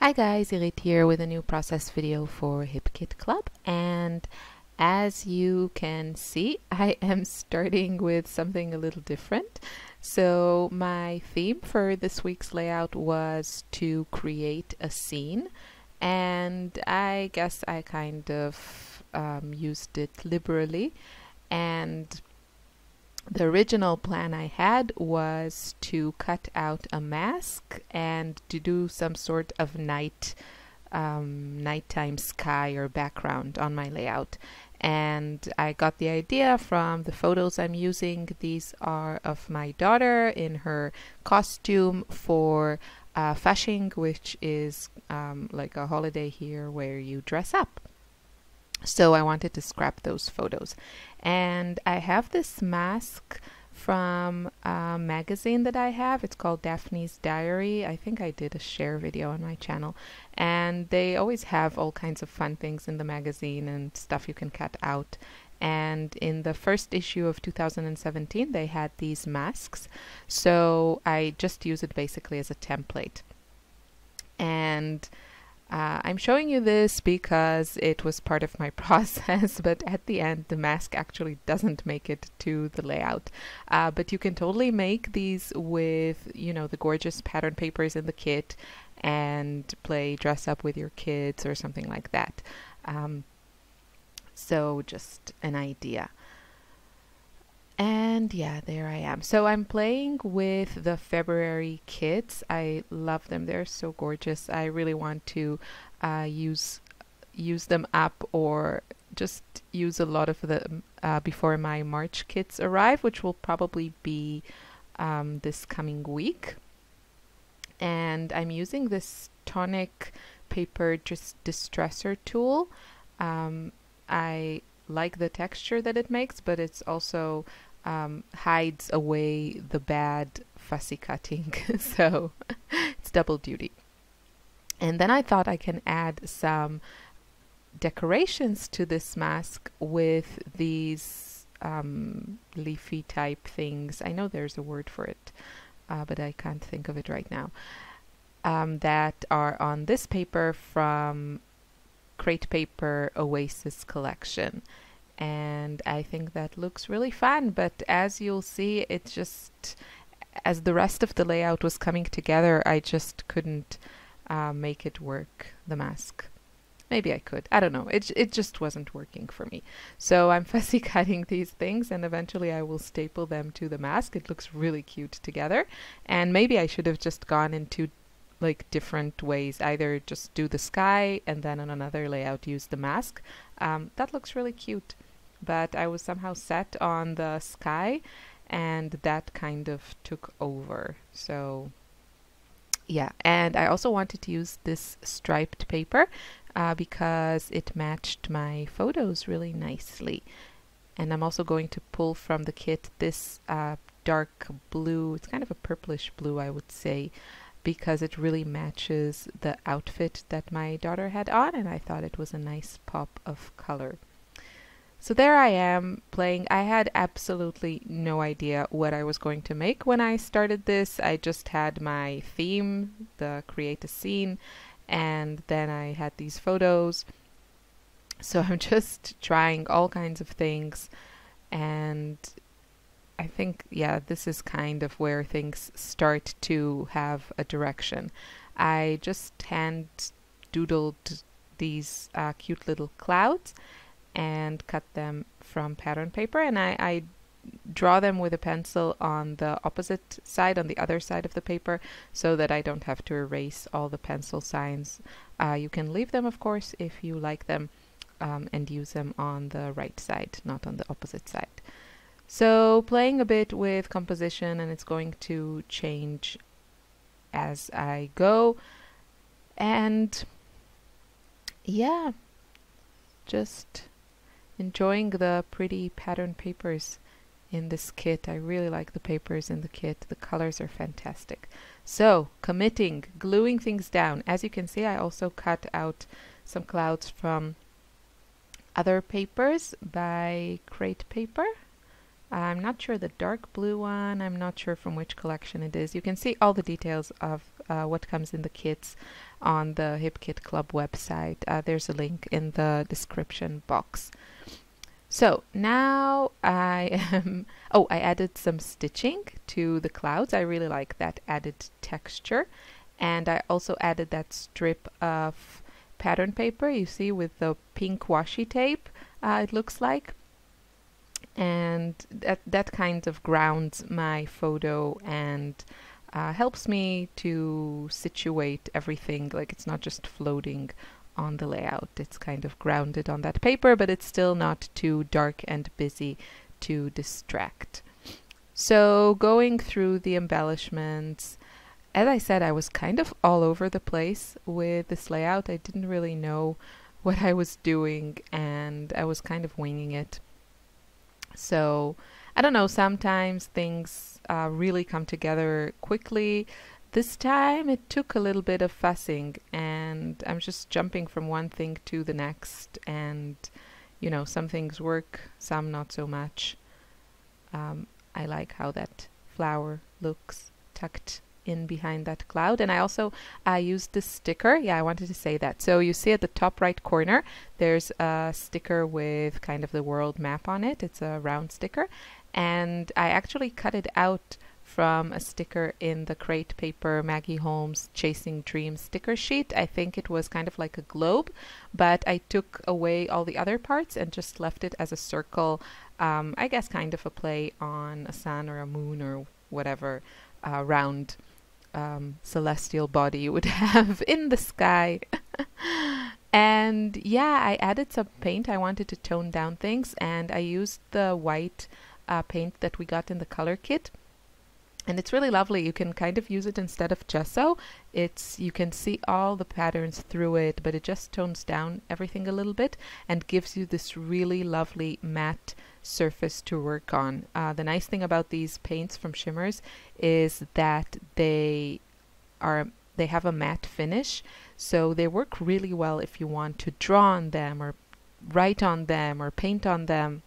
Hi guys, Irit here with a new process video for HipKit Club, and as you can see, I am starting with something a little different. So my theme for this week's layout was to create a scene, and I guess I kind of used it liberally. And the original plan I had was to cut out a mask and to do some sort of nighttime sky or background on my layout. And I got the idea from the photos I'm using. These are of my daughter in her costume for Fasching, which is like a holiday here where you dress up. So I wanted to scrap those photos. And I have this mask from a magazine that I have. It's called Daphne's Diary. I think I did a share video on my channel. And they always have all kinds of fun things in the magazine and stuff you can cut out. And in the first issue of 2017, they had these masks. So I just use it basically as a template. And I'm showing you this because it was part of my process, but at the end the mask actually doesn't make it to the layout. But you can totally make these with, you know, the gorgeous pattern papers in the kit and play dress up with your kids or something like that. So just an idea. And yeah, there I am. So I'm playing with the February kits. I love them. They're so gorgeous. I really want to use them up or just use a lot of them before my March kits arrive, which will probably be this coming week. And I'm using this tonic paper distresser tool. I like the texture that it makes, but it's also hides away the bad fussy cutting. So it's double duty. And then I thought I can add some decorations to this mask with these leafy type things. I know there's a word for it, but I can't think of it right now. That are on this paper from Crate Paper Oasis collection. And I think that looks really fun, but as you'll see, it just, as the rest of the layout was coming together, I just couldn't make it work, the mask. Maybe I could, I don't know, it just wasn't working for me. So I'm fussy cutting these things, and eventually I will staple them to the mask. It looks really cute together, and maybe I should have just gone into like different ways, either just do the sky and then on another layout use the mask. That looks really cute, but I was somehow set on the sky and that kind of took over. So yeah, and I also wanted to use this striped paper because it matched my photos really nicely. And I'm also going to pull from the kit this dark blue. It's kind of a purplish blue, I would say, because it really matches the outfit that my daughter had on, and I thought it was a nice pop of color. So there I am playing. I had absolutely no idea what I was going to make when I started this. I just had my theme, the create a scene, and then I had these photos. So I'm just trying all kinds of things, and I think, yeah, this is kind of where things start to have a direction. I just hand doodled these cute little clouds and cut them from pattern paper, and I draw them with a pencil on the opposite side, on the other side of the paper, so that I don't have to erase all the pencil signs. You can leave them, of course, if you like them, and use them on the right side, not on the opposite side. So playing a bit with composition, and it's going to change as I go. And yeah, just enjoying the pretty pattern papers in this kit. I really like the papers in the kit. The colors are fantastic. So committing, gluing things down. As you can see, I also cut out some clouds from other papers by Crate Paper. I'm not sure the dark blue one. I'm not sure from which collection it is. You can see all the details of what comes in the kits on the Hip Kit Club website. There's a link in the description box. So now I am, oh, I added some stitching to the clouds. I really like that added texture. And I also added that strip of pattern paper, you see, with the pink washi tape, it looks like. And that kind of grounds my photo and helps me to situate everything, like it's not just floating on the layout. It's kind of grounded on that paper, but it's still not too dark and busy to distract. So going through the embellishments, as I said, I was kind of all over the place with this layout. I didn't really know what I was doing and I was kind of winging it. So I don't know, sometimes things really come together quickly. This time it took a little bit of fussing and I'm just jumping from one thing to the next, and you know, some things work, some not so much. I like how that flower looks tucked in behind that cloud. And I also used this sticker. Yeah, I wanted to say that. So you see at the top right corner, there's a sticker with kind of the world map on it. It's a round sticker. And I actually cut it out from a sticker in the Crate Paper Maggie Holmes Chasing Dreams sticker sheet. I think it was kind of like a globe, but I took away all the other parts and just left it as a circle. I guess kind of a play on a sun or a moon or whatever round celestial body you would have in the sky. And yeah, I added some paint. I wanted to tone down things, and I used the white paint that we got in the color kit. And it's really lovely. You can kind of use it instead of gesso. You can see all the patterns through it, but it just tones down everything a little bit and gives you this really lovely matte surface to work on. The nice thing about these paints from Shimmers is that they have a matte finish, so they work really well if you want to draw on them or write on them or paint on them,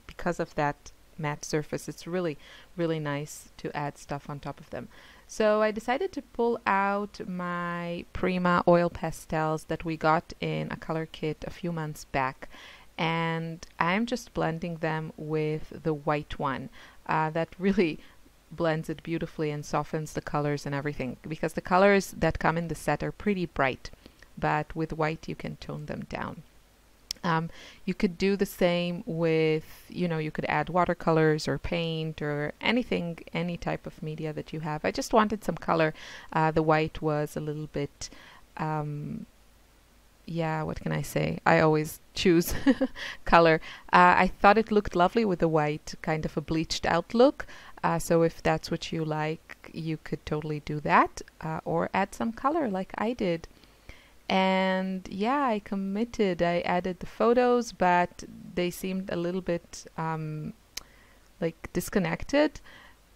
because of that matte surface. It's really, really nice to add stuff on top of them. So I decided to pull out my Prima oil pastels that we got in a color kit a few months back, and I'm just blending them with the white one. That really blends it beautifully and softens the colors and everything, because the colors that come in the set are pretty bright, but with white you can tone them down. You could do the same with, you could add watercolors or paint or anything, any type of media that you have. I just wanted some color. The white was a little bit, yeah, what can I say? I always choose color. I thought it looked lovely with the white, kind of a bleached out look. So if that's what you like, you could totally do that, or add some color like I did. And yeah, I committed. I added the photos, but they seemed a little bit like disconnected,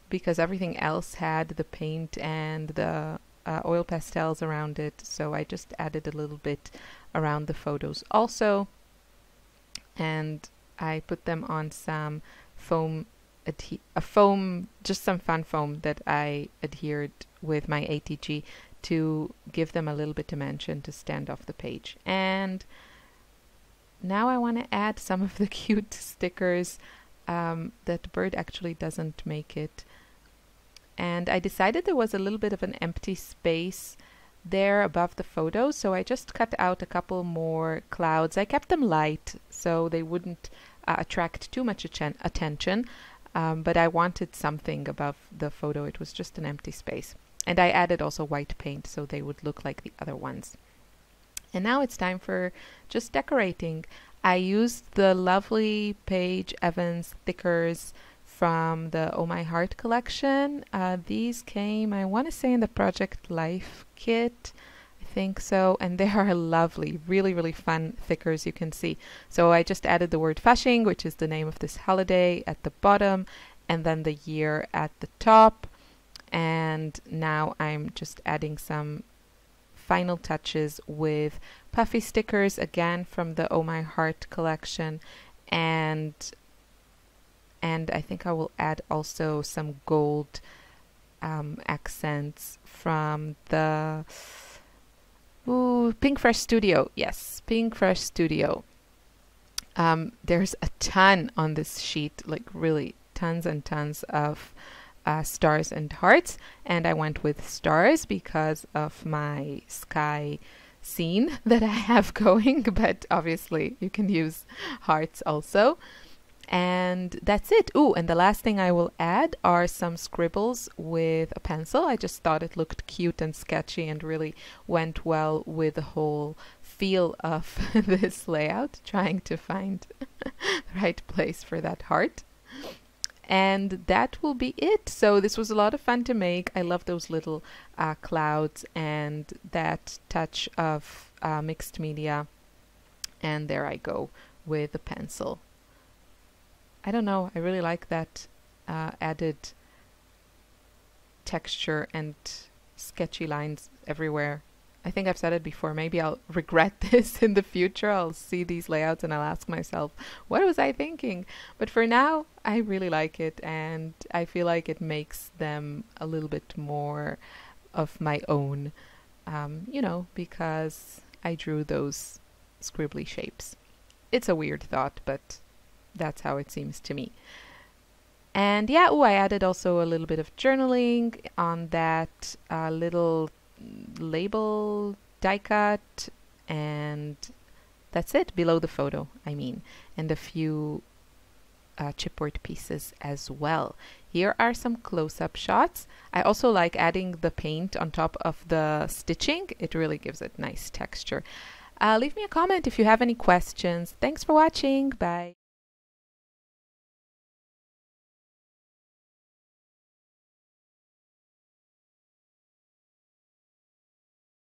because everything else had the paint and the oil pastels around it. So I just added a little bit around the photos also, and I put them on some foam, just some fun foam that I adhered with my ATG to give them a little bit dimension to stand off the page. And now I want to add some of the cute stickers. That bird actually doesn't make it. And I decided there was a little bit of an empty space there above the photo, so I just cut out a couple more clouds. I kept them light so they wouldn't attract too much attention, but I wanted something above the photo. It was just an empty space. And I added also white paint so they would look like the other ones. And now it's time for just decorating. I used the lovely Paige Evans stickers from the Oh My Heart collection. These came, I want to say, in the Project Life kit. I think so. And they are lovely, really, really fun stickers, you can see. So I just added the word Fasching, which is the name of this holiday, at the bottom, and then the year at the top. And now I'm just adding some final touches with puffy stickers, again from the Oh My Heart collection, and And I think I will add also some gold accents from the Pink Fresh Studio. Yes, Pink Fresh Studio. There's a ton on this sheet, like really tons and tons of stars and hearts, and I went with stars because of my sky scene that I have going, but obviously you can use hearts also. And that's it. Ooh, and the last thing I will add are some scribbles with a pencil. I just thought it looked cute and sketchy and really went well with the whole feel of this layout, trying to find the right place for that heart. And that will be it. So this was a lot of fun to make. I love those little clouds and that touch of mixed media. And there I go with the pencil. I don't know, I really like that added texture and sketchy lines everywhere. I think I've said it before, maybe I'll regret this in the future. I'll see these layouts and I'll ask myself, what was I thinking? But for now, I really like it, and I feel like it makes them a little bit more of my own, because I drew those scribbly shapes. It's a weird thought, but that's how it seems to me. And yeah, I added also a little bit of journaling on that little label die cut, and that's it, below the photo, I mean, and a few chipboard pieces as well. Here are some close-up shots. I also like adding the paint on top of the stitching. It really gives it nice texture. Leave me a comment if you have any questions. Thanks for watching. Bye.